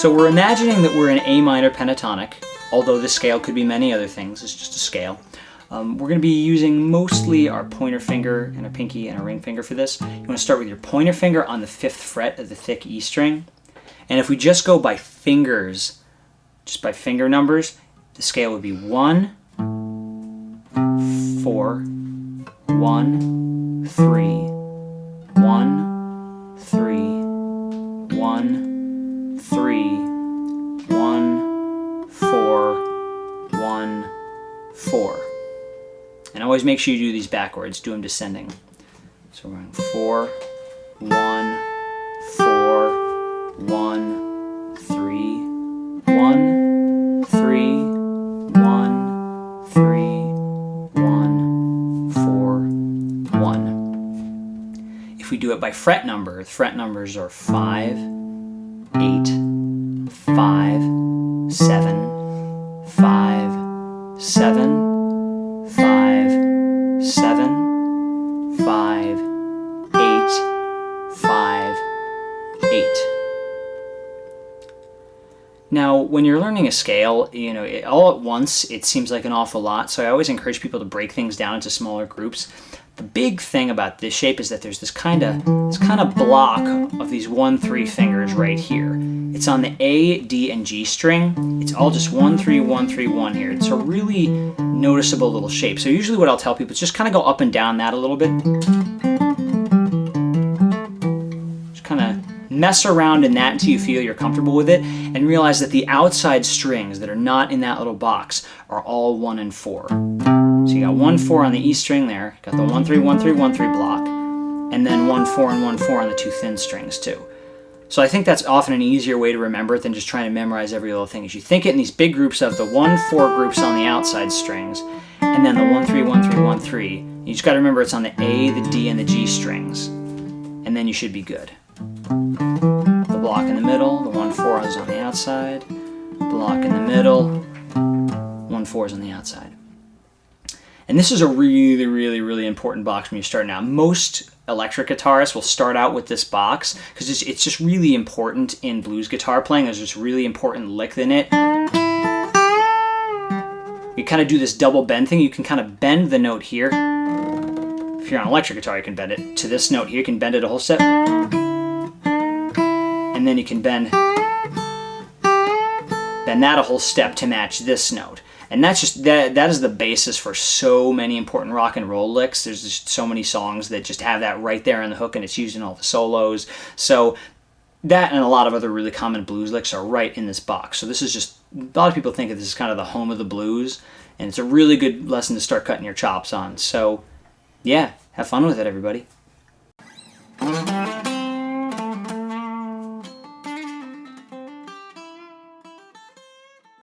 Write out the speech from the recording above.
So we're imagining that we're in A minor pentatonic, although the scale could be many other things. It's just a scale. We're going to be using mostly our pointer finger and our pinky and our ring finger for this. You want to start with your pointer finger on the 5th fret of the thick E string. And if we just go by fingers, just by finger numbers, the scale would be 1, 4, 1, 3, 1, 3, 1, 3, 1, 4, 1, 4. And always make sure you do these backwards, do them descending. So we're going 4, 1, 4, 1, 3, 1, 3, 1, 3, 1, 4, 1. If we do it by fret number, the fret numbers are 5, 8, 5, 7, 5, 7, 5, 7, 5, 8, 5, 8. Now, when you're learning a scale, all at once, it seems like an awful lot, so I always encourage people to break things down into smaller groups. The big thing about this shape is that there's this kind of block of these 1, 3 fingers right here. It's on the A, D, and G string. It's all just 1, 3, 1, 3, 1 here. It's a really noticeable little shape. So usually what I'll tell people is just kind of go up and down that a little bit. Just kind of mess around in that until you feel you're comfortable with it, and realize that the outside strings that are not in that little box are all 1 and 4. So you got 1, 4 on the E string there, got the 1, 3, 1, 3, 1, 3 block, and then 1, 4, and 1, 4 on the 2 thin strings too. So I think that's often an easier way to remember it than just trying to memorize every little thing. Is you think it in these big groups of the 1, 4 groups on the outside strings, and then the 1, 3, 1, 3, 1, 3. You just got to remember it's on the A, the D, and the G strings, and then you should be good. The block in the middle, the 1, 4 is on the outside, block in the middle, 1, 4 is on the outside. And this is a really, really, really important box when you're starting out. Most electric guitarists will start out with this box because it's just really important in blues guitar playing. There's this really important lick in it. You kind of do this double bend thing. You can kind of bend the note here. If you're on electric guitar, you can bend it to this note here. You can bend it a whole step. And then you can bend that a whole step to match this note. And that's just that is the basis for so many important rock and roll licks. There's just so many songs that just have that right there in the hook, and it's used in all the solos. So that and a lot of other really common blues licks are right in this box. So this is just, a lot of people think of this as kind of the home of the blues, and it's a really good lesson to start cutting your chops on. So yeah, have fun with it, everybody.